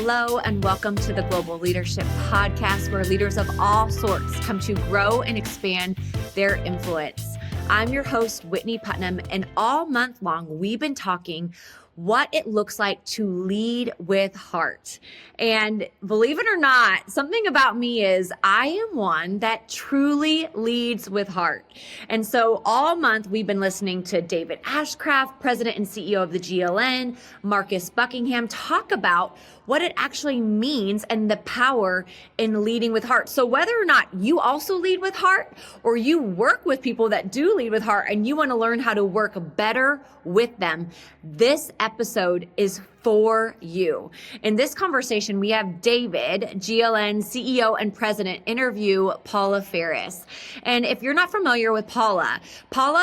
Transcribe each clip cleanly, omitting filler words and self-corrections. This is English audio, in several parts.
Hello, and welcome to the Global Leadership Podcast, where leaders of all sorts come to grow and expand their influence. I'm your host, Whitney Putnam, and all month long, we've been talking what it looks like to lead with heart. And believe it or not, something about me is I am one that truly leads with heart. And so all month we've been listening to David Ashcraft, President and CEO of the GLN, Marcus Buckingham, talk about what it actually means and the power in leading with heart. So whether or not you also lead with heart, or you work with people that do lead with heart and you want to learn how to work better with them, this episode is for you. In this conversation, we have David, GLN CEO and President, interview Paula Faris. And if you're not familiar with Paula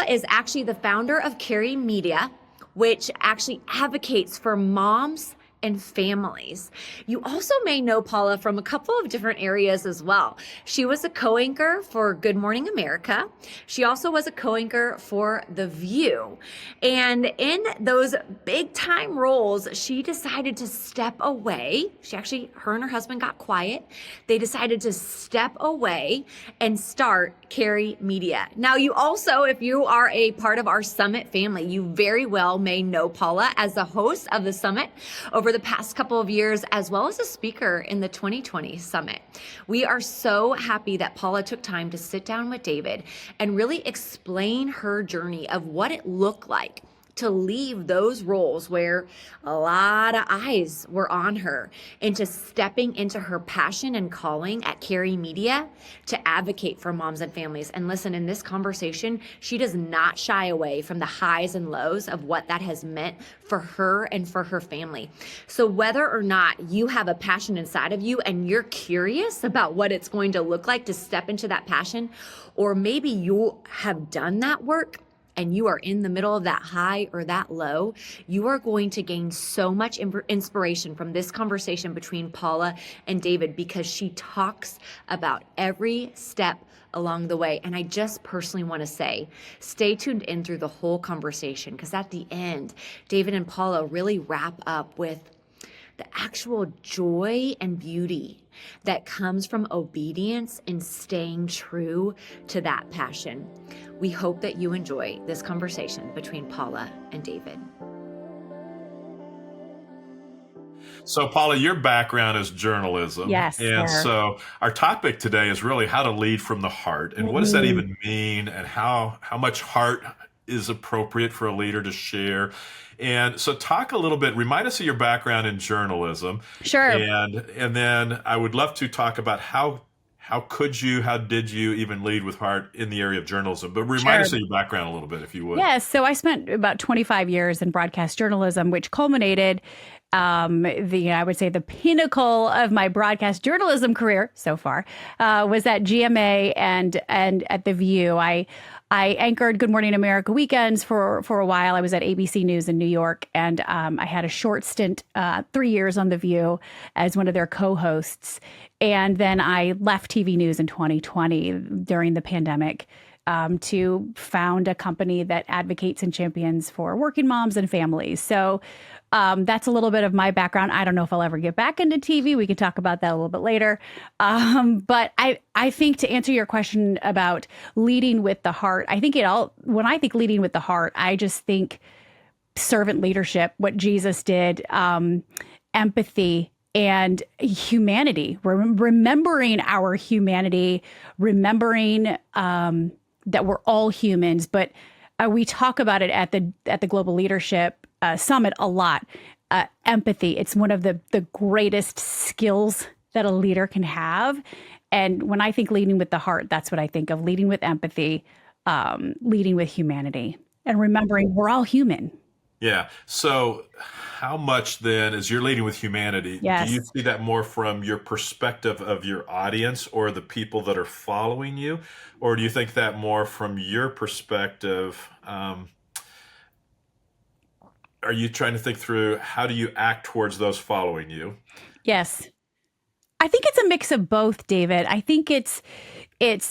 is actually the founder of Carry Media, which actually advocates for moms and families. You also may know Paula from a couple of different areas as well. She was a co-anchor for Good Morning America. She also was a co-anchor for The View. And in those big time roles, she decided to step away. Her and her husband got quiet. They decided to step away and start Carry Media. Now, you also, if you are a part of our Summit family, you very well may know Paula as the host of the Summit over the past couple of years, as well as a speaker in the 2020 Summit. We are so happy that Paula took time to sit down with David and really explain her journey of what it looked like to leave those roles where a lot of eyes were on her, into stepping into her passion and calling at Carry Media to advocate for moms and families. And listen, in this conversation, she does not shy away from the highs and lows of what that has meant for her and for her family. So whether or not you have a passion inside of you and you're curious about what it's going to look like to step into that passion, or maybe you have done that work and you are in the middle of that high or that low, you are going to gain so much inspiration from this conversation between Paula and David, because she talks about every step along the way. And I just personally want to say, stay tuned in through the whole conversation, because at the end, David and Paula really wrap up with the actual joy and beauty that comes from obedience and staying true to that passion. We hope that you enjoy this conversation between Paula and David. So, Paula, your background is journalism. Yes. And so our topic today is really how to lead from the heart. And what does that even mean? And how much heart is appropriate for a leader to share? And so talk a little bit, remind us of your background in journalism. Sure. And then I would love to talk about how did you even lead with heart in the area of journalism? But remind us of your background a little bit, if you would. Yes. So I spent about 25 years in broadcast journalism, which culminated I would say the pinnacle of my broadcast journalism career so far was at GMA and at The View. I anchored Good Morning America weekends for a while. I was at ABC News in New York, and I had a short stint, 3 years on The View as one of their co-hosts. And then I left TV news in 2020 during the pandemic to found a company that advocates and champions for working moms and families. So that's a little bit of my background. I don't know if I'll ever get back into TV. We can talk about that a little bit later. But I think, to answer your question about leading with the heart, when I think leading with the heart, I just think servant leadership, what Jesus did, empathy, and humanity, remembering our humanity, remembering that we're all humans. But we talk about it at the Global Leadership Summit a lot. Empathy. It's one of the greatest skills that a leader can have. And when I think leading with the heart, that's what I think of: leading with empathy, leading with humanity, and remembering we're all human. Yeah. So how much then, as you're leading with humanity, Yes. do you see that more from your perspective of your audience or the people that are following you? Or do you think that more from your perspective? Are you trying to think through how do you act towards those following you? Yes. I think it's a mix of both, David. I think it's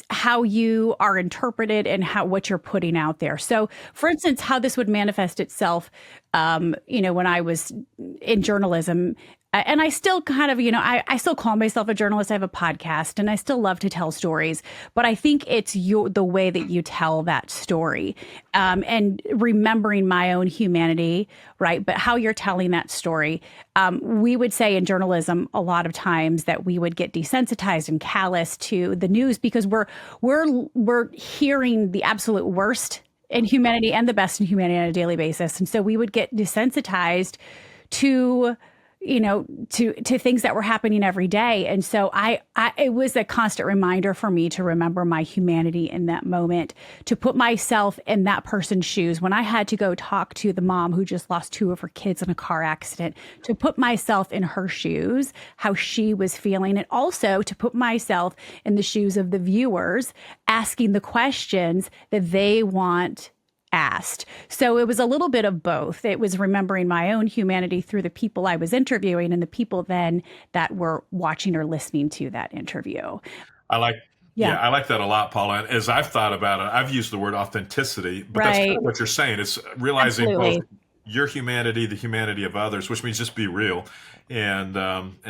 how you are interpreted and what you're putting out there. So, for instance, how this would manifest itself, when I was in journalism, And I still kind of, I still call myself a journalist. I have a podcast and I still love to tell stories, but I think it's the way that you tell that story, and remembering my own humanity, right? But how you're telling that story. We would say in journalism a lot of times that we would get desensitized and callous to the news because we're hearing the absolute worst in humanity and the best in humanity on a daily basis. And so we would get desensitized to to things that were happening every day. And so it was a constant reminder for me to remember my humanity in that moment, to put myself in that person's shoes. When I had to go talk to the mom who just lost 2 of her kids in a car accident, to put myself in her shoes, how she was feeling, and also to put myself in the shoes of the viewers, asking the questions that they want asked. So it was a little bit of both. It was remembering my own humanity through the people I was interviewing and the people then that were watching or listening to that interview. I like that a lot, Paula. And as I've thought about it, I've used the word authenticity, but that's kind of what you're saying. It's realizing both your humanity, the humanity of others, which means just be real. And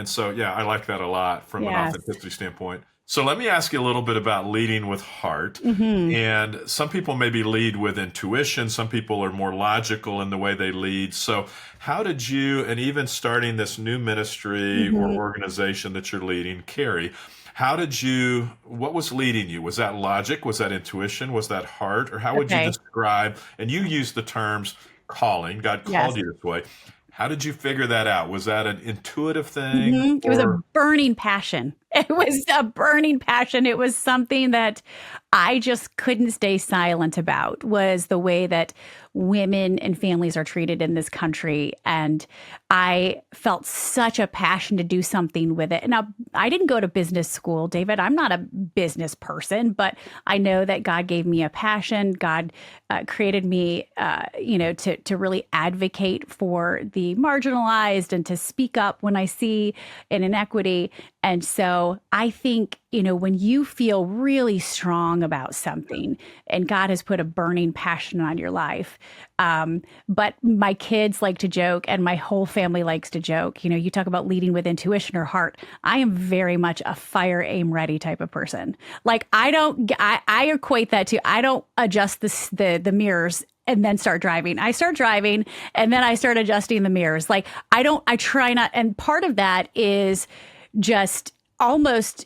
so, I like that a lot from an authenticity standpoint. So let me ask you a little bit about leading with heart. And some people maybe lead with intuition. Some people are more logical in the way they lead. So how did you, and even starting this new ministry or organization that you're leading, Carrie, what was leading you? Was that logic? Was that intuition? Was that heart? Or how would you describe, and you used the terms calling, God called you this way. How did you figure that out? Was that an intuitive thing? It was a burning passion. It was a burning passion. It was something that I just couldn't stay silent about, was the way that women and families are treated in this country. And I felt such a passion to do something with it. Now, I didn't go to business school, David. I'm not a business person, but I know that God gave me a passion. God created me, to really advocate for the marginalized and to speak up when I see an inequity. And so I think, when you feel really strong about something and God has put a burning passion on your life, but my kids like to joke and my whole family likes to joke, you talk about leading with intuition or heart. I am very much a fire, aim, ready type of person. Like I equate that to, I don't adjust the mirrors and then start driving. I start driving and then I start adjusting the mirrors. Like I try not. And part of that is just almost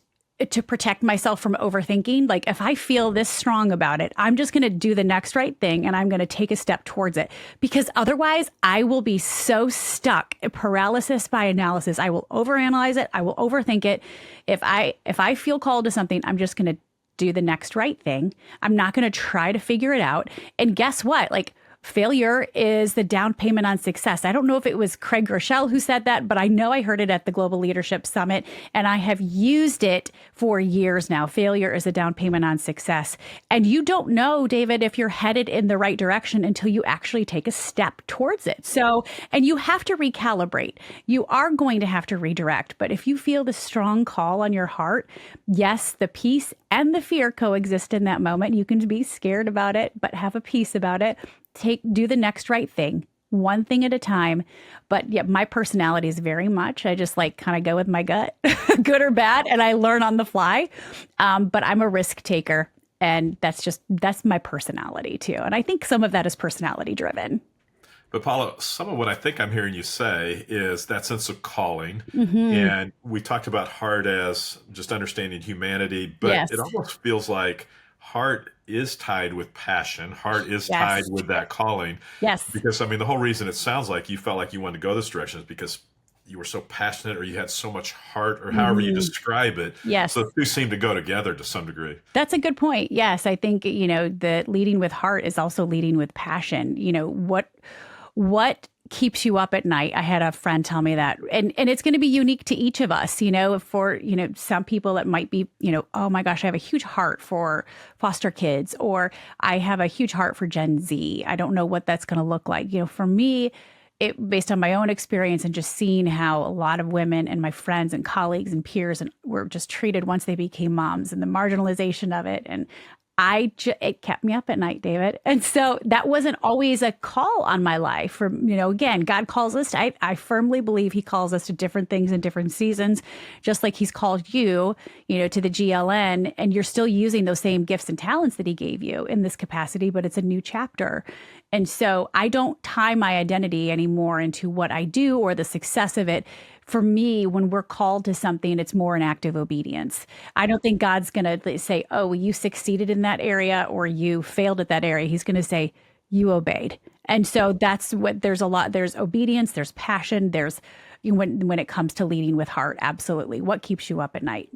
to protect myself from overthinking. Like if I feel this strong about it, I'm just going to do the next right thing and I'm going to take a step towards it, because otherwise I will be so stuck. Paralysis by analysis. I will overanalyze it. I will overthink it. If I feel called to something, I'm just going to do the next right thing. I'm not going to try to figure it out. And guess what? Like, failure is the down payment on success. I don't know if it was Craig Rochelle who said that, but I know I heard it at the Global Leadership Summit, and I have used it for years now. Failure is a down payment on success. And you don't know, David, if you're headed in the right direction until you actually take a step towards it. So, and you have to recalibrate. You are going to have to redirect. But if you feel the strong call on your heart, yes, the peace and the fear coexist in that moment. You can be scared about it, but have a peace about it. Do the next right thing, one thing at a time. But yeah, my personality is very much, I just kind of go with my gut, good or bad, and I learn on the fly. But I'm a risk taker, and that's my personality too. And I think some of that is personality driven. But Paula, some of what I think I'm hearing you say is that sense of calling. And we talked about heart as just understanding humanity, but it almost feels like heart is tied with passion. Heart is tied with that calling. Yes. Because, the whole reason it sounds like you felt like you wanted to go this direction is because you were so passionate, or you had so much heart, or however you describe it. Yes. So the two seem to go together to some degree. That's a good point. Yes. I think, the leading with heart is also leading with passion. What keeps you up at night? I had a friend tell me that, and it's going to be unique to each of us. For some people it might be, oh my gosh, I have a huge heart for foster kids, or I have a huge heart for Gen Z. I don't know what that's going to look like. For me, based on my own experience and just seeing how a lot of women and my friends and colleagues and peers were just treated once they became moms, and the marginalization of it, and it kept me up at night, David. And so that wasn't always a call on my life. For, again, God calls us. I firmly believe he calls us to different things in different seasons, just like he's called you, to the GLN, and you're still using those same gifts and talents that he gave you in this capacity, but it's a new chapter. And so I don't tie my identity anymore into what I do or the success of it. For me, when we're called to something, it's more an act of obedience. I don't think God's going to say, oh, well, you succeeded in that area or you failed at that area. He's going to say, you obeyed. And so that's what there's obedience, there's passion, there's when it comes to leading with heart. Absolutely. What keeps you up at night?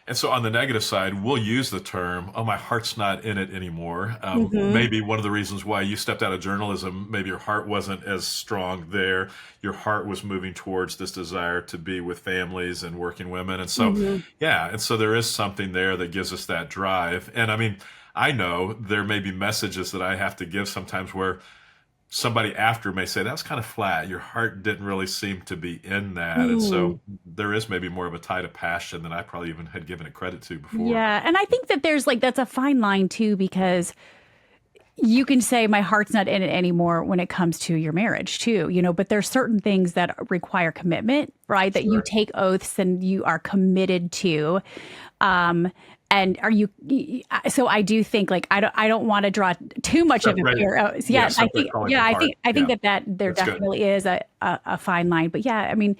And so on the negative side, we'll use the term, oh, my heart's not in it anymore. Maybe one of the reasons why you stepped out of journalism, maybe your heart wasn't as strong there. Your heart was moving towards this desire to be with families and working women. And so, and so there is something there that gives us that drive. And I mean, I know there may be messages that I have to give sometimes where somebody after may say, that was kind of flat. Your heart didn't really seem to be in that. And so there is maybe more of a tie to passion than I probably even had given it credit to before. Yeah. And I think that that's a fine line too, because you can say my heart's not in it anymore when it comes to your marriage too, but there's certain things that require commitment, right? That you take oaths and you are committed to. And so I do think I don't want to draw too much of a clear. I think that there That's definitely good. Is a fine line. But yeah, I mean,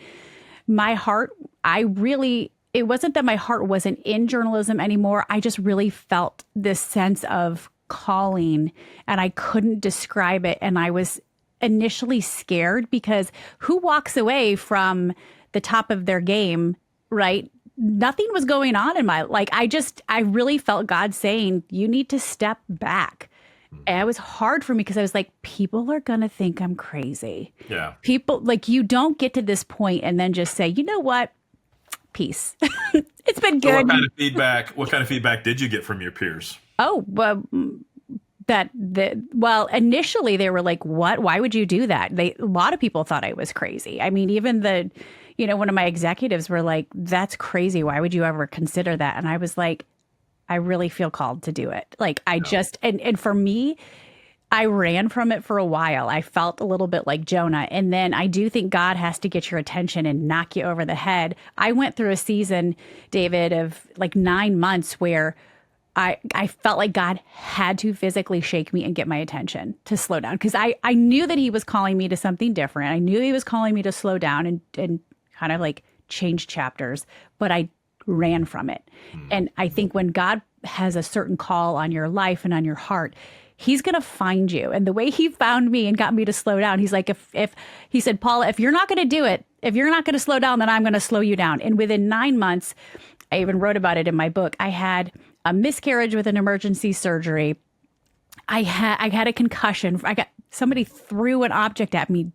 my heart, it wasn't that my heart wasn't in journalism anymore. I just really felt this sense of calling and I couldn't describe it. And I was initially scared because who walks away from the top of their game, right? Nothing was going on in my I really felt God saying, you need to step back. And it was hard for me because I was like, people are going to think I'm crazy. Yeah. People you don't get to this point and then just say, you know what? Peace. It's been good. So what kind of feedback did you get from your peers? Oh, well, initially they were like, what? Why would you do that? A lot of people thought I was crazy. I mean, even one of my executives were like, that's crazy. Why would you ever consider that? And I was like, I really feel called to do it. And for me, I ran from it for a while. I felt a little bit like Jonah. And then I do think God has to get your attention and knock you over the head. I went through a season, David, of 9 months where I felt like God had to physically shake me and get my attention to slow down. Because I knew that he was calling me to something different. I knew he was calling me to slow down and kind of change chapters, but I ran from it. And I think when God has a certain call on your life and on your heart, he's going to find you. And the way he found me and got me to slow down, he's like, if he said, Paula, if you're not going to do it, if you're not going to slow down, then I'm going to slow you down. And within 9 months, I even wrote about it in my book. I had a miscarriage with an emergency surgery. I had a concussion. Somebody threw an object at me,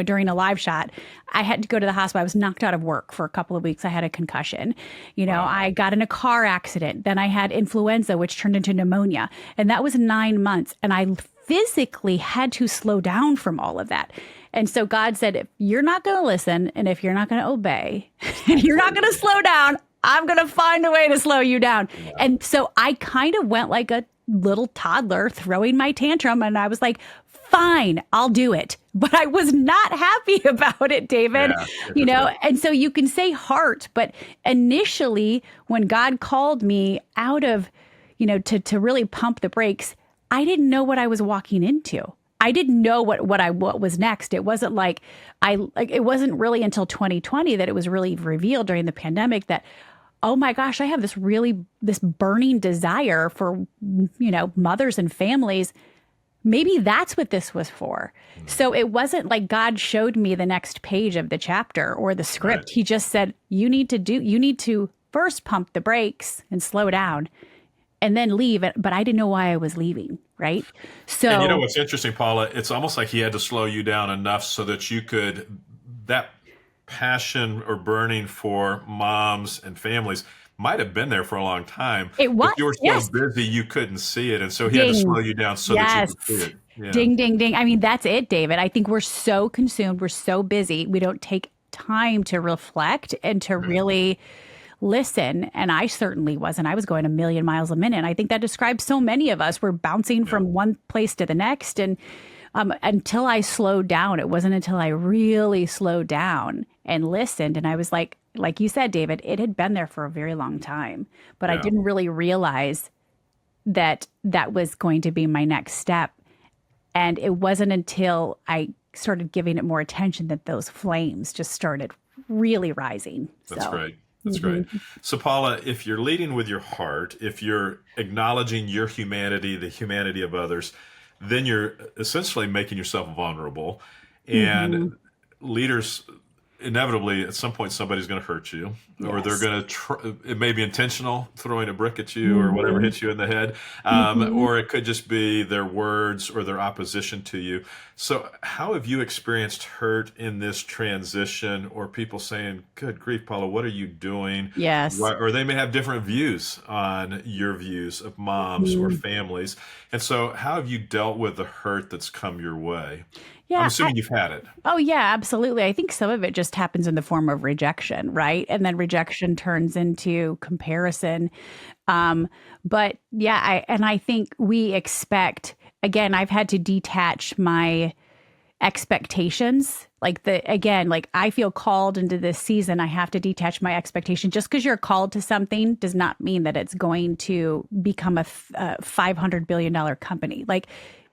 during a live shot. I had to go to the hospital. I was knocked out of work for a couple of weeks. I had a concussion. Wow. I got in a car accident. Then I had influenza, which turned into pneumonia. And that was 9 months. And I physically had to slow down from all of that. And so God said, if you're not going to listen, and if you're not going to obey, and you're not going to slow down, I'm going to find a way to slow you down. Yeah. And so I kind of went like a little toddler throwing my tantrum. And I was like, fine, I'll do it. But I was not happy about it, David, and so you can say heart, but initially when God called me out of, to really pump the brakes, I didn't know what I was walking into. I didn't know what was next. It wasn't it wasn't really until 2020 that it was really revealed during the pandemic that, oh my gosh, I have this burning desire for, mothers and families. Maybe that's what this was for. So it wasn't like God showed me the next page of the chapter or the script. Right. He just said, you need to first pump the brakes and slow down and then leave it. But I didn't know why I was leaving. Right. So, and what's interesting, Paula, it's almost like he had to slow you down enough so that that passion or burning for moms and families might have been there for a long time. It was. But you were so busy, you couldn't see it. And so he had to slow you down so that you could see it. Yeah. Ding, ding, ding. I mean, that's it, David. I think we're so consumed. We're so busy. We don't take time to reflect and to really listen. And I certainly wasn't. I was going a million miles a minute. I think that describes so many of us. We're bouncing from one place to the next. And until I slowed down, it wasn't until I really slowed down and listened. And I was like you said, David, it had been there for a very long time, but I didn't really realize that that was going to be my next step. And it wasn't until I started giving it more attention that those flames just started really rising. That's great. That's great. So Paula, if you're leading with your heart, if you're acknowledging your humanity, the humanity of others, then you're essentially making yourself vulnerable. And leaders, inevitably, at some point, somebody's going to hurt you, or they're going to, it may be intentional, throwing a brick at you or whatever hits you in the head, or it could just be their words or their opposition to you. So how have you experienced hurt in this transition, or people saying, good grief, Paula, what are you doing? Yes. Or they may have different views on your views of moms or families. And so how have you dealt with the hurt that's come your way? Yeah, I'm assuming you've had it. Oh, yeah, absolutely. I think some of it just happens in the form of rejection, right? And then rejection turns into comparison. But yeah, I think we expect, again, I've had to detach my expectations. Like I feel called into this season. I have to detach my expectation. Just because you're called to something does not mean that it's going to become a $500 billion company. Like,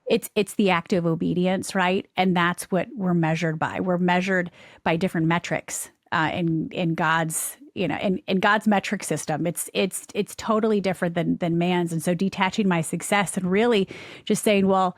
it's the act of obedience, right? And that's what we're measured by. We're measured by different metrics in God's, in God's metric system. It's totally different than man's. And so detaching my success and really just saying, well,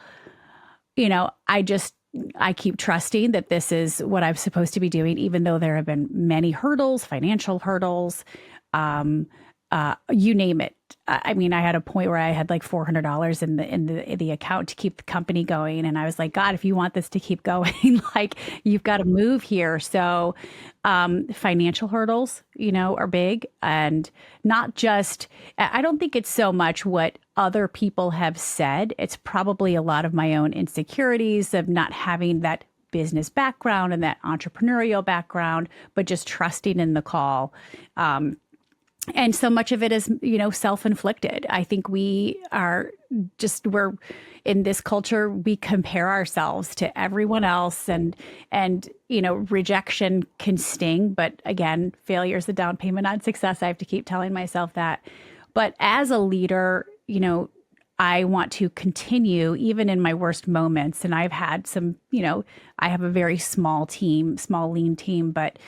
I keep trusting that this is what I'm supposed to be doing, even though there have been many hurdles, financial hurdles, you name it. I mean, I had a point where I had like $400 in the account to keep the company going. And I was like, God, if you want this to keep going, like you've got to move here. So financial hurdles, are big, and not just, I don't think it's so much what other people have said. It's probably a lot of my own insecurities of not having that business background and that entrepreneurial background, but just trusting in the call. And so much of it is, self-inflicted. I think we're in this culture, we compare ourselves to everyone else, and rejection can sting. But again, failure is the down payment on success. I have to keep telling myself that. But as a leader, I want to continue even in my worst moments. And I've had some, I have a very small lean team, but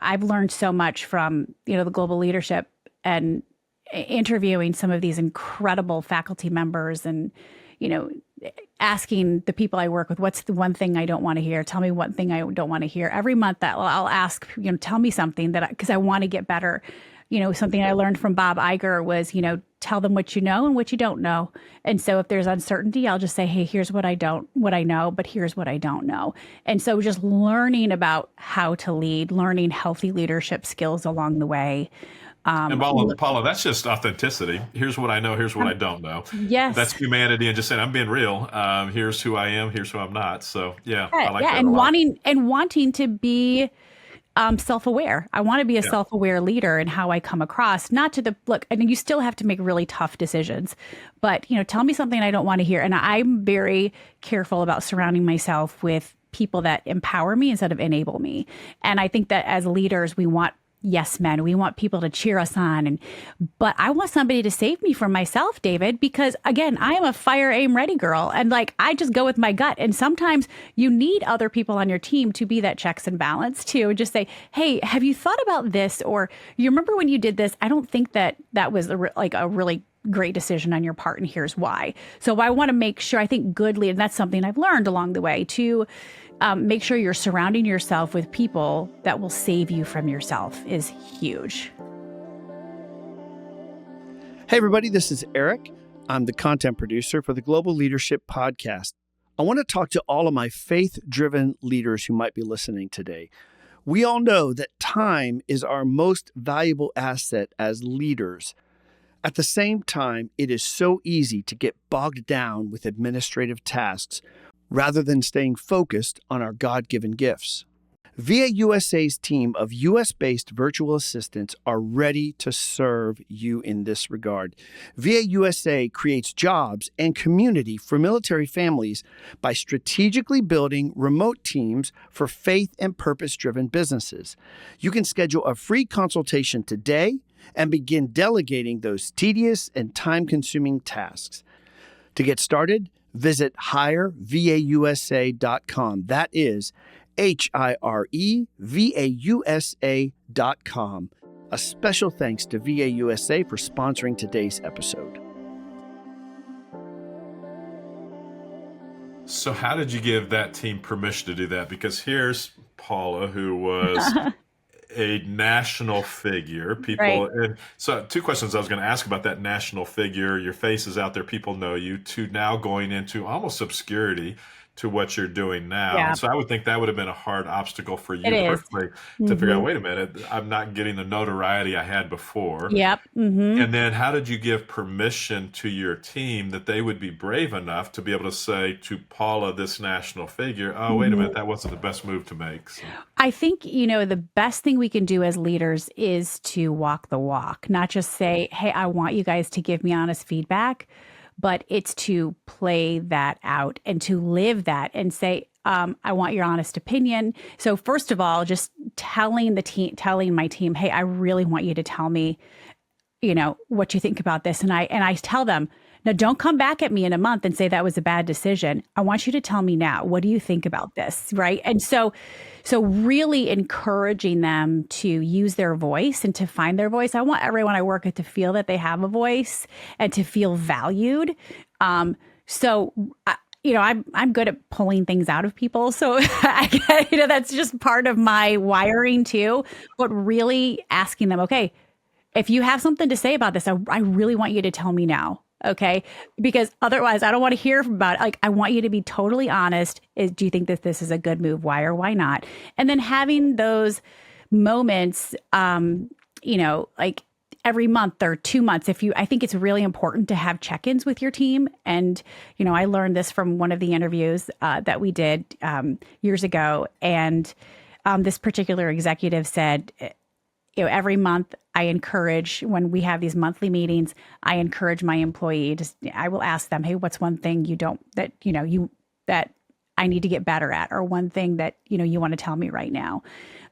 I've learned so much from, the global leadership and interviewing some of these incredible faculty members and, asking the people I work with, what's the one thing I don't want to hear? Tell me one thing I don't want to hear. Every month that I'll ask, tell me something because I want to get better. Something I learned from Bob Iger was, tell them what you know and what you don't know. And so if there's uncertainty, I'll just say, hey, here's what I know, but here's what I don't know. And so just learning about how to lead, learning healthy leadership skills along the way. And Paula, that's just authenticity. Here's what I know. Here's what I don't know. Yes. That's humanity, and just saying, I'm being real. Here's who I am. Here's who I'm not. So yeah, I like that a lot. And wanting to be self-aware. I want to be a self-aware leader in how I come across, not to I mean, you still have to make really tough decisions, but, tell me something I don't want to hear. And I'm very careful about surrounding myself with people that empower me instead of enable me. And I think that as leaders, we want yes men. We want people to cheer us on. But I want somebody to save me from myself, David, because again, I am a fire, aim, ready girl. And I just go with my gut. And sometimes you need other people on your team to be that checks and balance too. Just say, hey, have you thought about this? Or you remember when you did this? I don't think that was a really great decision on your part. And here's why. So I want to make sure, I think goodly, and that's something I've learned along the way to make sure you're surrounding yourself with people that will save you from yourself is huge. Hey, everybody, this is Eric. I'm the content producer for the Global Leadership Podcast. I want to talk to all of my faith-driven leaders who might be listening today. We all know that time is our most valuable asset as leaders. At the same time, it is so easy to get bogged down with administrative tasks rather than staying focused on our God-given gifts. VA USA's team of US-based virtual assistants are ready to serve you in this regard. VA USA creates jobs and community for military families by strategically building remote teams for faith and purpose-driven businesses. You can schedule a free consultation today and begin delegating those tedious and time-consuming tasks. To get started, visit hirevausa.com. That is HIREVAUSA.com. A special thanks to VA USA for sponsoring today's episode. So how did you give that team permission to do that? Because here's Paula, who was a national figure. People, and so two questions I was going to ask about that national figure. Your face is out there, people know you, to now going into almost obscurity to what you're doing now. Yeah. And so I would think that would have been a hard obstacle for you It is. personally to figure out, wait a minute, I'm not getting the notoriety I had before. Yep. And then how did you give permission to your team that they would be brave enough to be able to say to Paula, this national figure, oh, wait a minute, that wasn't the best move to make. So. I think, the best thing we can do as leaders is to walk the walk, not just say, hey, I want you guys to give me honest feedback, but it's to play that out and to live that and say, I want your honest opinion. So first of all, just telling my team, hey, I really want you to tell me, what you think about this. And I tell them, now don't come back at me in a month and say that was a bad decision. I want you to tell me now, what do you think about this? Right. And so really encouraging them to use their voice and to find their voice. I want everyone I work with to feel that they have a voice and to feel valued. I'm good at pulling things out of people. So that's just part of my wiring too, but really asking them, okay, if you have something to say about this, I really want you to tell me now. Okay. Because otherwise I don't want to hear about it. Like, I want you to be totally honest. Do you think that this is a good move? Why or why not? And then having those moments, like every month or 2 months, I think it's really important to have check-ins with your team. And, I learned this from one of the interviews that we did years ago. And this particular executive said, every month I encourage, when we have these monthly meetings, I encourage my employee I will ask them, hey, what's one thing that I need to get better at, or one thing that, you want to tell me right now.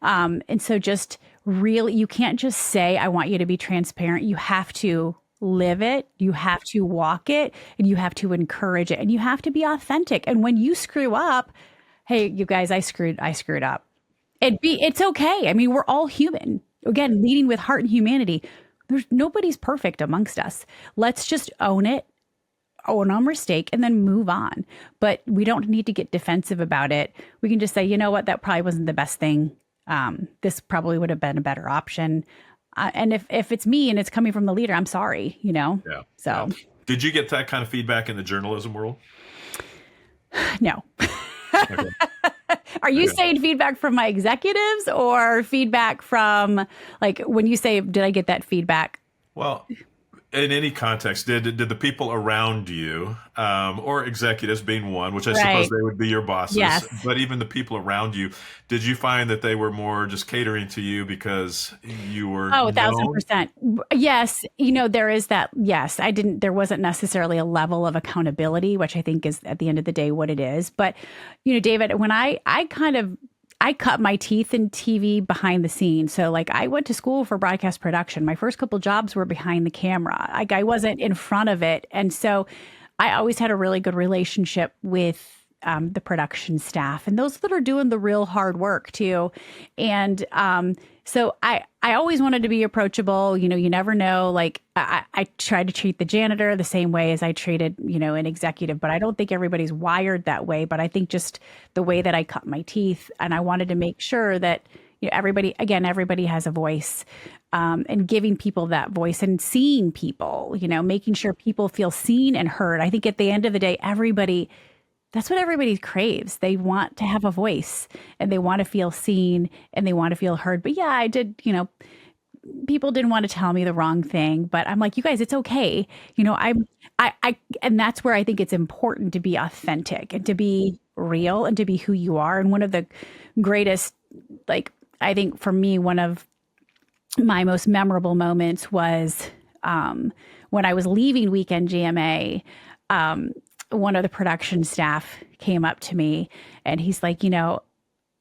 And so just really, you can't just say, I want you to be transparent. You have to live it. You have to walk it, and you have to encourage it, and you have to be authentic. And when you screw up, hey, you guys, I screwed up. It's okay. I mean, we're all human. Again, leading with heart and humanity. Nobody's perfect amongst us. Let's just own it, own our mistake, and then move on. But we don't need to get defensive about it. We can just say, you know what, that probably wasn't the best thing. This probably would have been a better option. And if it's me and it's coming from the leader, I'm sorry, Yeah. So. Yeah. Did you get that kind of feedback in the journalism world? No. Okay. Are you saying feedback from my executives or feedback from, like, when you say, did I get that feedback? Well, in any context, did the people around you, or executives being one, which I suppose they would be your bosses, yes, but even the people around you, did you find that they were more just catering to you because you were 1,000%. Yes. There is that. Yes, there wasn't necessarily a level of accountability, which I think is at the end of the day what it is. But, David, when I cut my teeth in TV behind the scenes. So like, I went to school for broadcast production. My first couple jobs were behind the camera. Like, I wasn't in front of it. And so I always had a really good relationship with the production staff and those that are doing the real hard work too. And so I always wanted to be approachable. You never know. Like, I tried to treat the janitor the same way as I treated, an executive, but I don't think everybody's wired that way. But I think just the way that I cut my teeth, and I wanted to make sure that everybody has a voice, and giving people that voice and seeing people, making sure people feel seen and heard. I think at the end of the day, that's what everybody craves. They want to have a voice, and they want to feel seen, and they want to feel heard. But yeah, I did, people didn't want to tell me the wrong thing, but I'm like, you guys, it's okay. And that's where I think it's important to be authentic and to be real and to be who you are. And one of the greatest like, I think for me, one of my most memorable moments was when I was leaving Weekend GMA. One of the production staff came up to me and he's like, and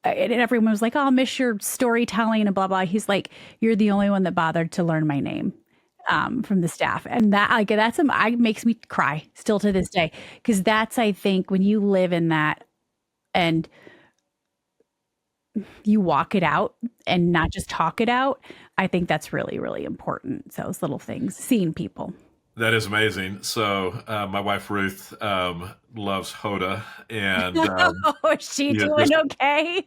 everyone was like, oh, I'll miss your storytelling and blah, blah. He's like, you're the only one that bothered to learn my name from the staff. And that makes me cry still to this day. Because that's, I think, when you live in that and you walk it out and not just talk it out, I think that's really, really important. So those little things, seeing people. That is amazing. So my wife Ruth loves Hoda, and Is she doing okay?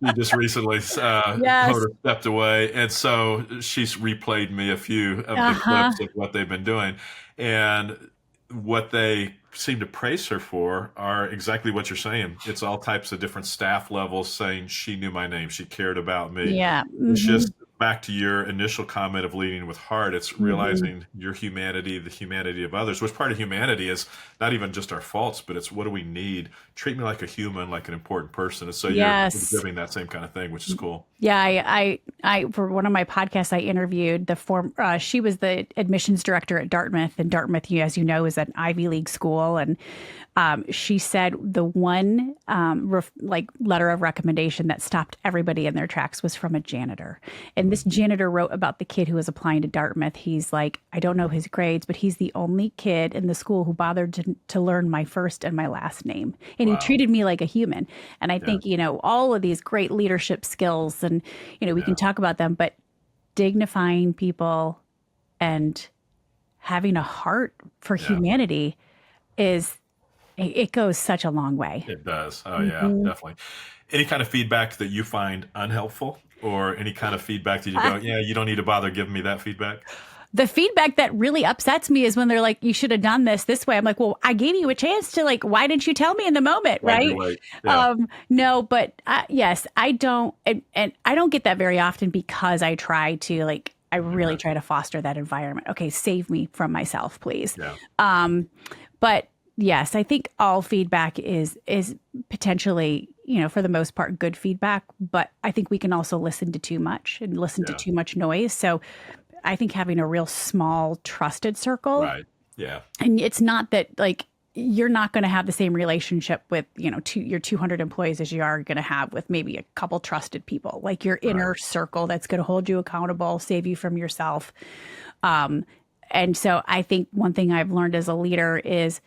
she just recently Yes. Hoda stepped away, and so she's replayed me a few of the clips of what they've been doing, and what they seem to praise her for are exactly what you're saying. It's all types of different staff levels saying she knew my name, she cared about me. Yeah. It's just back to your initial comment of leading with heart. It's realizing your humanity, the humanity of others, which part of humanity is not even just our faults, but it's what do we need? Treat me like a human, like an important person. And so you're exhibiting that same kind of thing, which is cool. Yeah. I for one of my podcasts, I interviewed she was the admissions director at Dartmouth, and Dartmouth, as you know, is an Ivy League school. And she said the one letter of recommendation that stopped everybody in their tracks was from a janitor. And this janitor wrote about the kid who was applying to Dartmouth. He's like, I don't know his grades, but he's the only kid in the school who bothered to learn my first and my last name. And he treated me like a human. And I think, all of these great leadership skills and, we can talk about them, but dignifying people and having a heart for humanity it goes such a long way. It does. Oh, yeah, definitely. Any kind of feedback that you find unhelpful, or any kind of feedback that you go, yeah, you don't need to bother giving me that feedback? The feedback that really upsets me is when they're like, you should have done this way. I'm like, well, I gave you a chance to, why didn't you tell me in the moment? Right. Yeah. No, but yes, I don't. And I don't get that very often because I try to I really try to foster that environment. Okay. Save me from myself, please. Yeah. But yes, I think all feedback is potentially, for the most part, good feedback. But I think we can also listen to too much and listen to too much noise. So I think having a real small, trusted circle. Right. Yeah. And it's not that you're not going to have the same relationship with, your 200 employees as you are going to have with maybe a couple trusted people, like your inner circle that's going to hold you accountable, save you from yourself. And so I think one thing I've learned as a leader is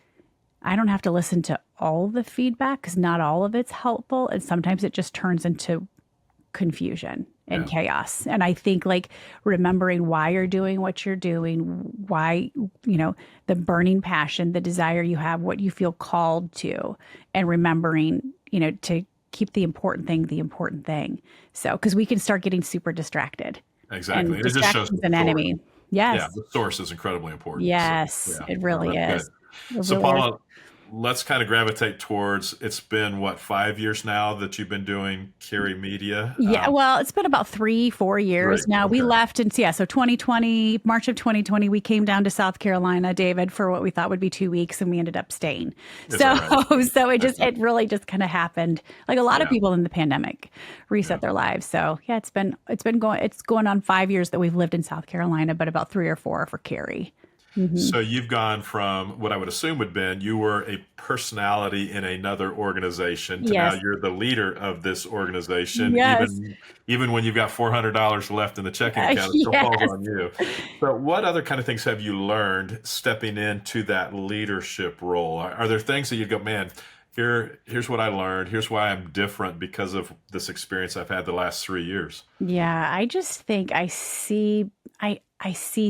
I don't have to listen to all the feedback because not all of it's helpful. And sometimes it just turns into confusion and chaos. And I think remembering why you're doing what you're doing, why, the burning passion, the desire you have, what you feel called to, and remembering, to keep the important thing. So, because we can start getting super distracted. Exactly. And distraction is an enemy. Yes. Yeah. The source is incredibly important. Yes, so, it really is. So Paula, let's kind of gravitate towards, it's been 5 years now that you've been doing Carey Media? Yeah, well, it's been about 3-4 years now. Okay. We left so 2020, March of 2020, we came down to South Carolina, David, for what we thought would be 2 weeks, and we ended up staying. So it really just kind of happened. Like a lot of people in the pandemic reset their lives. So yeah, it's going on 5 years that we've lived in South Carolina, but about 3 or 4 for Carey. Mm-hmm. So you've gone from what I would assume would have been you were a personality in another organization to now you're the leader of this organization. Yes. Even when you've got $400 left in the checking account, it still falls on you. So what other kind of things have you learned stepping into that leadership role? Are there things that you go, man, here's what I learned. Here's why I'm different because of this experience I've had the last 3 years? Yeah, I just think I see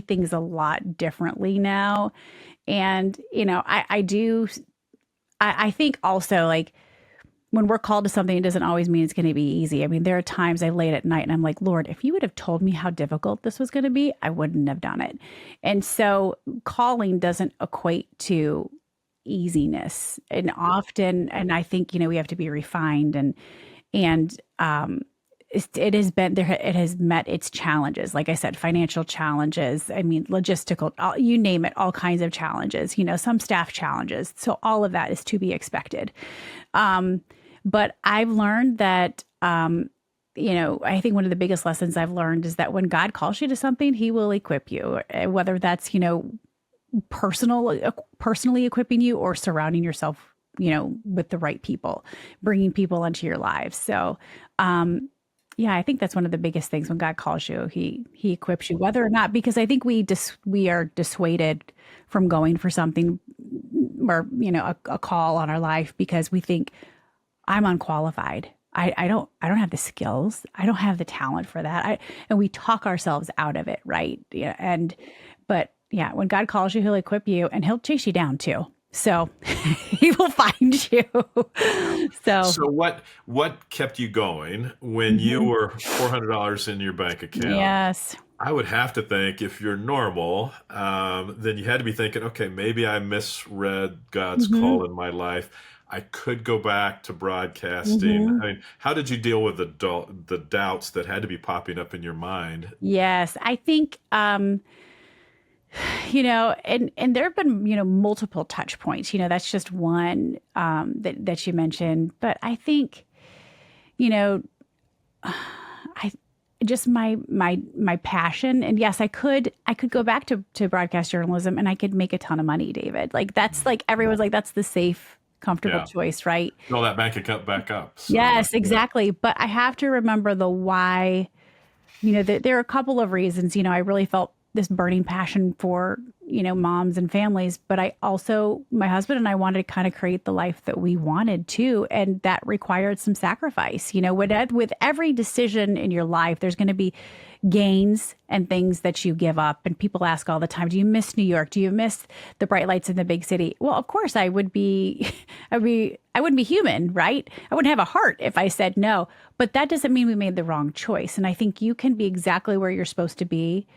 things a lot differently now. And, I think also when we're called to something, it doesn't always mean it's going to be easy. I mean, there are times I laid at night and I'm like, Lord, if you would have told me how difficult this was going to be, I wouldn't have done it. And so calling doesn't equate to easiness. And often, and I think, we have to be refined and it has met its challenges. Like I said, financial challenges. I mean, logistical, you name it, all kinds of challenges, some staff challenges. So all of that is to be expected. But I've learned that I think one of the biggest lessons I've learned is that when God calls you to something, he will equip you, whether that's, personally equipping you or surrounding yourself, with the right people, bringing people into your lives. So, yeah, I think that's one of the biggest things when God calls you, he equips you, whether or not, because I think we are dissuaded from going for something or, a call on our life because we think I'm unqualified. I don't have the skills. I don't have the talent for that. And we talk ourselves out of it. Right. Yeah. But yeah, when God calls you, he'll equip you and he'll chase you down too. So he will find you. So what kept you going when you were $400 in your bank account? Yes. I would have to think if you're normal, then you had to be thinking, okay, maybe I misread God's call in my life. I could go back to broadcasting. I mean, how did you deal with the doubts that had to be popping up in your mind? Yes. I think, and there have been, multiple touch points, that's just one, that you mentioned, but I think, I just my passion, and yes, I could go back to broadcast journalism and I could make a ton of money, David. Like that's like, everyone's like, that's the safe, comfortable choice, right? Fill that bank account back up. So, yes, exactly. But I have to remember the why. There are a couple of reasons. I really felt this burning passion for, moms and families, but my husband and I wanted to kind of create the life that we wanted too. And that required some sacrifice. With every decision in your life, there's going to be gains and things that you give up. And people ask all the time, do you miss New York? Do you miss the bright lights in the big city? Well, of course I wouldn't be human, right? I wouldn't have a heart if I said no, but that doesn't mean we made the wrong choice. And I think you can be exactly where you're supposed to be.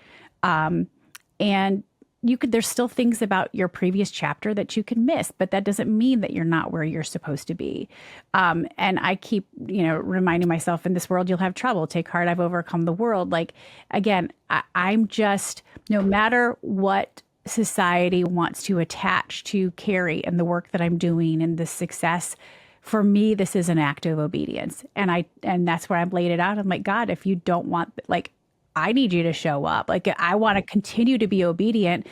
And there's still things about your previous chapter that you can miss, but that doesn't mean that you're not where you're supposed to be. And I keep, reminding myself, in this world, you'll have trouble. Take heart, I've overcome the world. Like, again, I'm just, no matter what society wants to attach to Carrie and the work that I'm doing and the success, for me, this is an act of obedience. And that's where I've laid it out. I'm like, God, if you don't want, like, I need you to show up. Like, I want to continue to be obedient,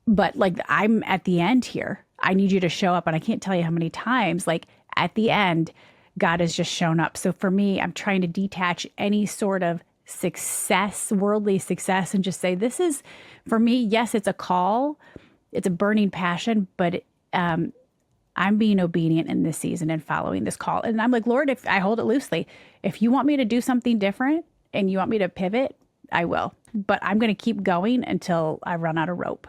but like, I'm at the end here. I need you to show up. And I can't tell you how many times, like, at the end, God has just shown up. So for me, I'm trying to detach any sort of success, worldly success, and just say, this is, for me, yes, it's a call. It's a burning passion, but I'm being obedient in this season and following this call. And I'm like, Lord, if I hold it loosely, if you want me to do something different, and you want me to pivot, I will. But I'm going to keep going until I run out of rope.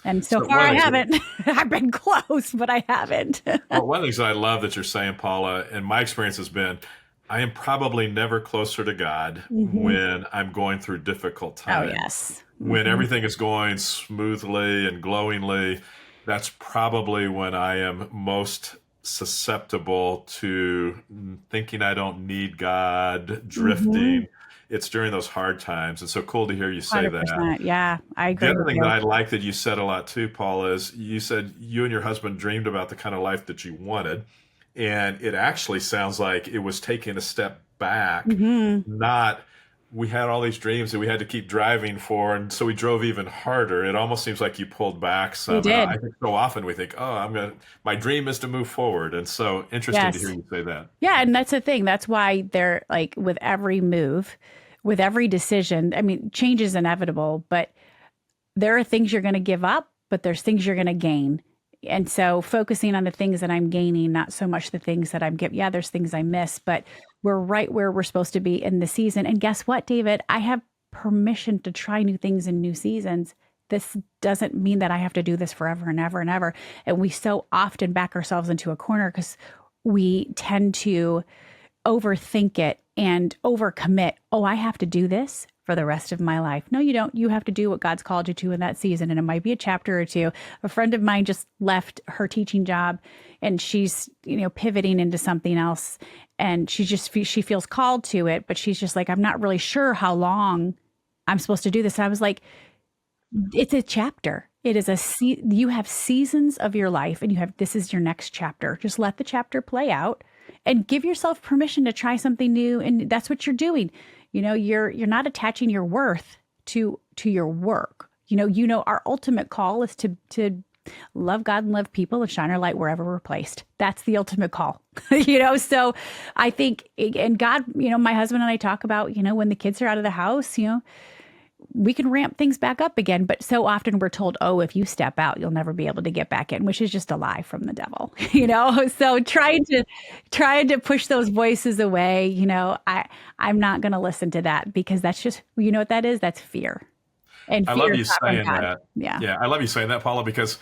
And so far I haven't. I've been close, but I haven't. Well, one of the things I love that you're saying, Paula, and my experience has been, I am probably never closer to God when I'm going through difficult times. Oh, yes. When everything is going smoothly and glowingly, that's probably when I am most susceptible to thinking I don't need God, drifting. It's during those hard times. And so cool to hear you say 100%. that. Yeah, I agree. The other thing that I like that you said a lot too, Paula, is you said you and your husband dreamed about the kind of life that you wanted. And it actually sounds like it was taking a step back, not we had all these dreams that we had to keep driving for. And so we drove even harder. It almost seems like you pulled back some. You did. I think so often we think, my dream is to move forward. And so interesting to hear you say that. Yeah. And that's the thing. That's why they're like, with every move, with every decision, I mean, change is inevitable, but there are things you're going to give up, but there's things you're going to gain. And so focusing on the things that I'm gaining, not so much the things that I'm giving. Yeah, there's things I miss, but we're right where we're supposed to be in the season. And guess what, David? I have permission to try new things in new seasons. This doesn't mean that I have to do this forever and ever and ever. And we so often back ourselves into a corner because we tend to overthink it and overcommit. Oh, I have to do this for the rest of my life. No, you don't. You have to do what God's called you to in that season. And it might be a chapter or two. A friend of mine just left her teaching job and she's, pivoting into something else. And she feels called to it, but she's just like, I'm not really sure how long I'm supposed to do this. And I was like, it's a chapter. It is you have seasons of your life and this is your next chapter. Just let the chapter play out and give yourself permission to try something new. And that's what you're doing. You're not attaching your worth to your work. Our ultimate call is to love God and love people and shine our light wherever we're placed. That's the ultimate call. So I think, and God, my husband and I talk about, when the kids are out of the house, we can ramp things back up again. But so often we're told, oh, if you step out, you'll never be able to get back in, which is just a lie from the devil, So trying to push those voices away, I'm not going to listen to that, because that's just, what that is? That's fear. And I fear love you is not from saying God. that. Yeah. I love you saying that, Paula, because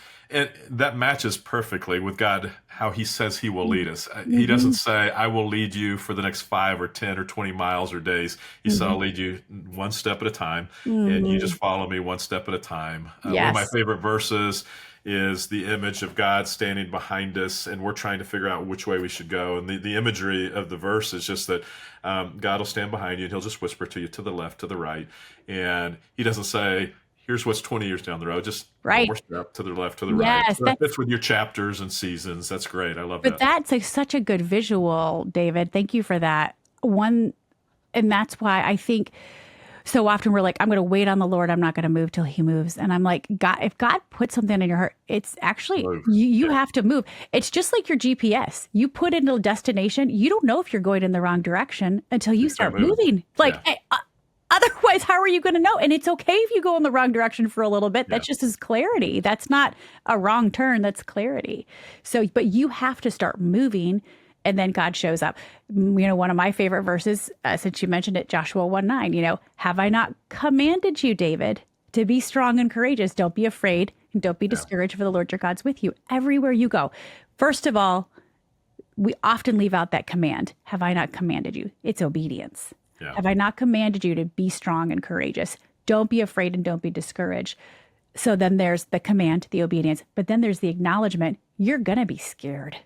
that matches perfectly with God, how he says he will lead us. He doesn't say, I will lead you for the next 5 or 10 or 20 miles or days. He said, I'll lead you one step at a time, and you just follow me one step at a time. One of my favorite verses is the image of God standing behind us, and we're trying to figure out which way we should go. And the imagery of the verse is just that God will stand behind you, and he'll just whisper to you to the left, to the right. And he doesn't say, here's what's 20 years down the road, just one more step to the left, to the right. So that fits with your chapters and seasons. That's great. I love that. But that's such a good visual, David. Thank you for that. And that's why I think so often we're like, I'm going to wait on the Lord. I'm not going to move till he moves. And I'm like, God, if God puts something in your heart, it's actually, you have to move. It's just like your GPS. You put in a destination. You don't know if you're going in the wrong direction until you start moving. Otherwise, how are you going to know? And it's okay if you go in the wrong direction for a little bit. That's just as clarity. That's not a wrong turn. That's clarity. So, but you have to start moving, and then God shows up. One of my favorite verses, since you mentioned it, Joshua 1:9, have I not commanded you, David, to be strong and courageous? Don't be afraid and don't be discouraged, for the Lord your God's with you everywhere you go. First of all, we often leave out that command. Have I not commanded you? It's obedience. Yeah. Have I not commanded you to be strong and courageous? Don't be afraid and don't be discouraged. So then there's the command, the obedience, but then there's the acknowledgement. You're going to be scared.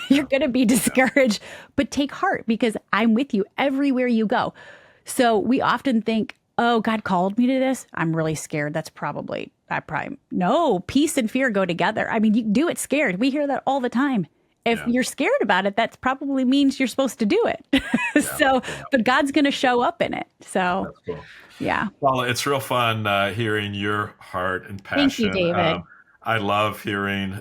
You're going to be discouraged, but take heart, because I'm with you everywhere you go. So we often think, oh, God called me to this. I'm really scared. No, peace and fear go together. I mean, you do it scared. We hear that all the time. If you're scared about it, that probably means you're supposed to do it. But God's going to show up in it. So, that's cool. Yeah. Well, it's real fun hearing your heart and passion. Thank you, David. I love hearing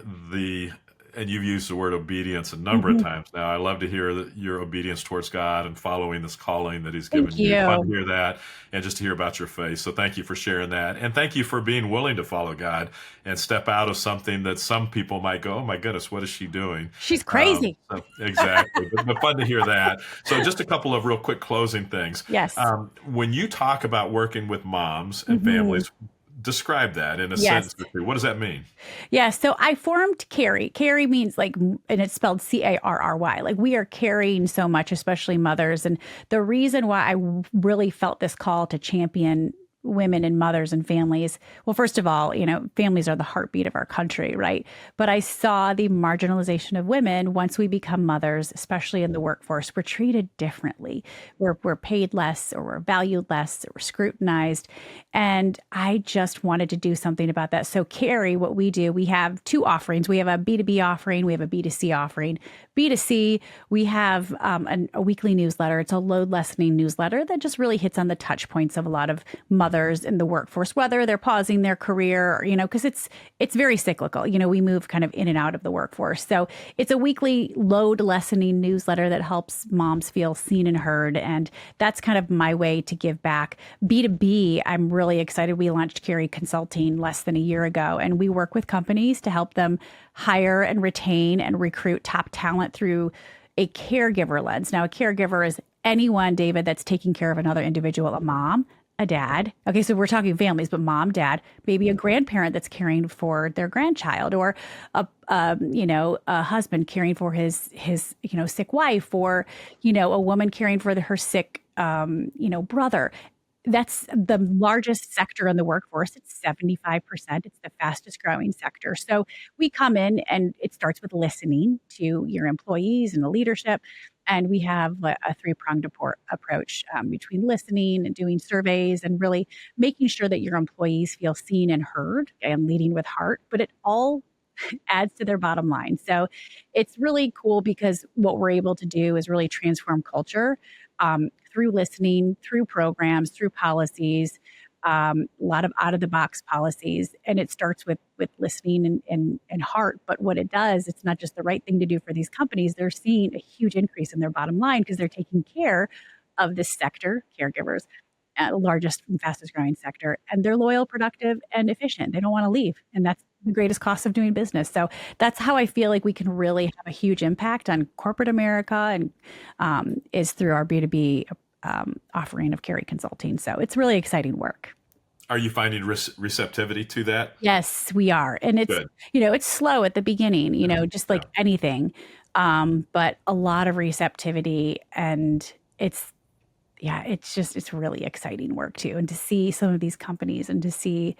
and you've used the word obedience a number of times now. I love to hear your obedience towards God and following this calling that he's given you. Fun to hear that, and just to hear about your faith. So thank you for sharing that. And thank you for being willing to follow God and step out of something that some people might go, oh my goodness, what is she doing? She's crazy. Exactly. but fun to hear that. So just a couple of real quick closing things. Yes. When you talk about working with moms and families, describe that in a sentence or two. What does that mean? Yeah, so I formed Carry. Carry means and it's spelled CARRY. We are carrying so much, especially mothers. And the reason why I really felt this call to champion women and mothers and families. Well, first of all, families are the heartbeat of our country, right? But I saw the marginalization of women once we become mothers, especially in the workforce. We're treated differently. We're paid less, or we're valued less, or we're scrutinized. And I just wanted to do something about that. So Carry, what we do, we have 2 offerings. We have a B2B offering. We have a B2C offering. B2C, we have a weekly newsletter. It's a load lessening newsletter that just really hits on the touch points of a lot of mothers in the workforce, whether they're pausing their career, because it's very cyclical. We move kind of in and out of the workforce. So it's a weekly load lessening newsletter that helps moms feel seen and heard. And that's kind of my way to give back. B2B, I'm really excited. We launched Carry Consulting less than a year ago, and we work with companies to help them hire and retain and recruit top talent through a caregiver lens. Now, a caregiver is anyone, David, that's taking care of another individual, a mom, a dad. Okay, so we're talking families, but mom, dad, maybe a grandparent that's caring for their grandchild, or a husband caring for his sick wife, or a woman caring for her sick brother. That's the largest sector in the workforce. It's 75%. It's the fastest growing sector. So we come in, and it starts with listening to your employees and the leadership. And we have a 3-pronged approach between listening and doing surveys and really making sure that your employees feel seen and heard, and leading with heart. But it all adds to their bottom line. So it's really cool because what we're able to do is really transform culture through listening, through programs, through policies, a lot of out of the box policies. And it starts with listening and heart. But what it does, it's not just the right thing to do for these companies. They're seeing a huge increase in their bottom line because they're taking care of this sector, caregivers, largest and fastest growing sector, and they're loyal, productive, and efficient. They don't want to leave. And that's the greatest cost of doing business. So that's how I feel like we can really have a huge impact on corporate America, and is through our B2B offering of Carey Consulting. So it's really exciting work. Are you finding receptivity to that? Yes, we are. And it's, Good. It's slow at the beginning, just like anything, but a lot of receptivity, and it's really exciting work too. And to see some of these companies and to see,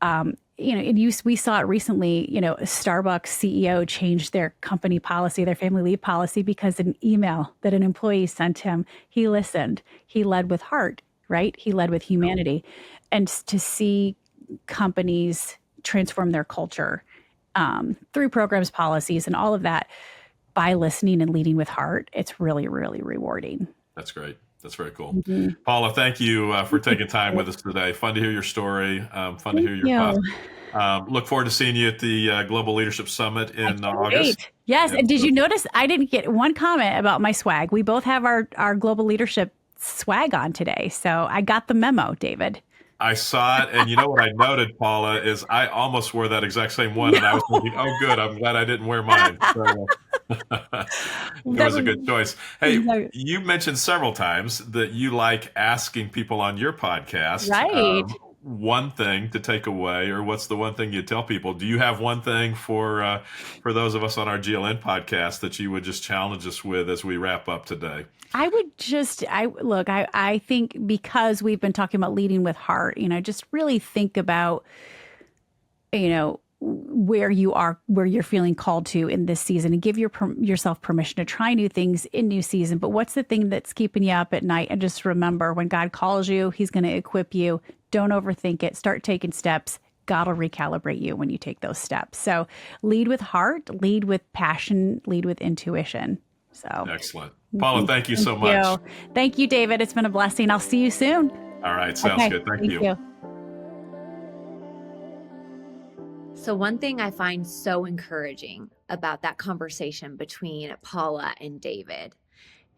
we saw it recently, Starbucks CEO changed their company policy, their family leave policy, because an email that an employee sent him, he listened, he led with heart, right? He led with humanity. And to see companies transform their culture through programs, policies, and all of that by listening and leading with heart, it's really, really rewarding. That's great. That's very cool. Mm-hmm. Paula, thank you for taking time with us today. Fun to hear your story. Fun to hear your thoughts. Look forward to seeing you at the Global Leadership Summit in August. Yes. And did you notice I didn't get one comment about my swag? We both have our Global Leadership swag on today. So I got the memo, David. I saw it, and you know what I noted, Paula, is I almost wore that exact same one, and I was thinking, oh, good, I'm glad I didn't wear mine. So, it was a good choice. Hey, you mentioned several times that you like asking people on your podcast, right? One thing to take away, or what's the one thing you tell people? Do you have one thing for those of us on our GLN podcast that you would just challenge us with as we wrap up today? I think because we've been talking about leading with heart, just really think about, where you are, where you're feeling called to in this season, and give yourself permission to try new things in new season. But what's the thing that's keeping you up at night? And just remember, when God calls you, he's going to equip you. Don't overthink it. Start taking steps. God will recalibrate you when you take those steps. So lead with heart, lead with passion, lead with intuition. So excellent. Paula, thank you so much. Thank you, David. It's been a blessing. I'll see you soon. All right. Sounds good. Thank you. So one thing I find so encouraging about that conversation between Paula and David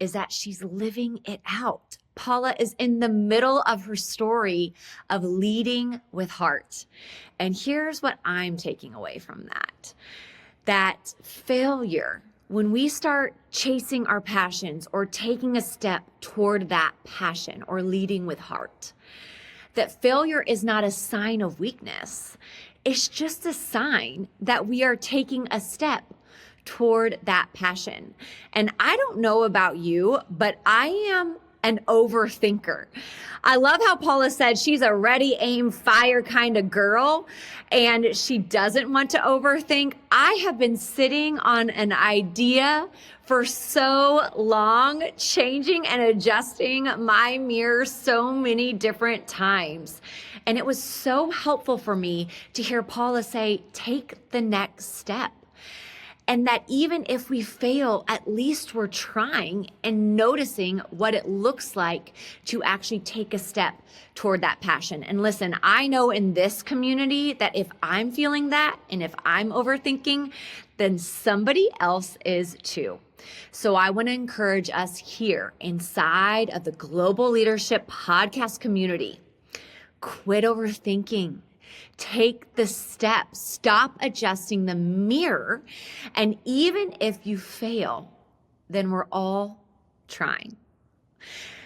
is that she's living it out. Paula is in the middle of her story of leading with heart. And here's what I'm taking away from that failure, when we start chasing our passions or taking a step toward that passion or leading with heart, that failure is not a sign of weakness. It's just a sign that we are taking a step toward that passion. And I don't know about you, but I am an overthinker. I love how Paula said she's a ready, aim, fire kind of girl, and she doesn't want to overthink. I have been sitting on an idea for so long, changing and adjusting my mirror so many different times. And it was so helpful for me to hear Paula say, take the next step. And that even if we fail, at least we're trying and noticing what it looks like to actually take a step toward that passion. And listen, I know in this community that if I'm feeling that and if I'm overthinking, then somebody else is too. So I want to encourage us here inside of the Global Leadership Podcast community, quit overthinking. Take the step, stop adjusting the mirror. And even if you fail, then we're all trying.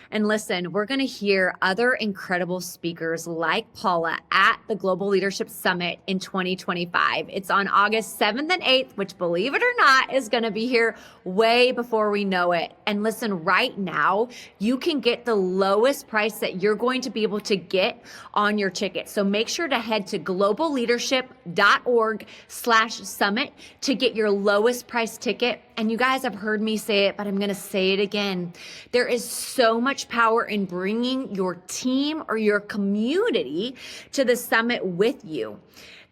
And listen, we're going to hear other incredible speakers like Paula at the Global Leadership Summit in 2025. It's on August 7th and 8th, which, believe it or not, is going to be here way before we know it. And listen, right now, you can get the lowest price that you're going to be able to get on your ticket. So make sure to head to globalleadership.org/summit to get your lowest price ticket. And you guys have heard me say it, but I'm going to say it again. There is so much power in bringing your team or your community to the summit with you.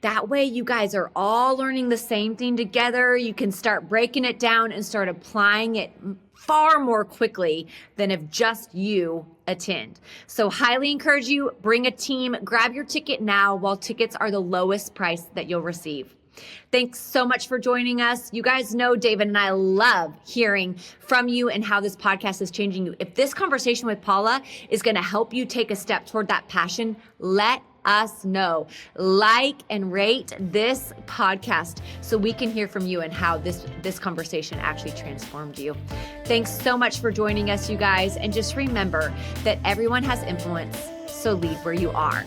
That way you guys are all learning the same thing together. You can start breaking it down and start applying it far more quickly than if just you attend. So highly encourage you, bring a team, grab your ticket now while tickets are the lowest price that you'll receive. Thanks so much for joining us. You guys know David and I love hearing from you and how this podcast is changing you. If this conversation with Paula is going to help you take a step toward that passion, let us know. Like and rate this podcast so we can hear from you and how this conversation actually transformed you. Thanks so much for joining us, you guys. And just remember that everyone has influence, so lead where you are.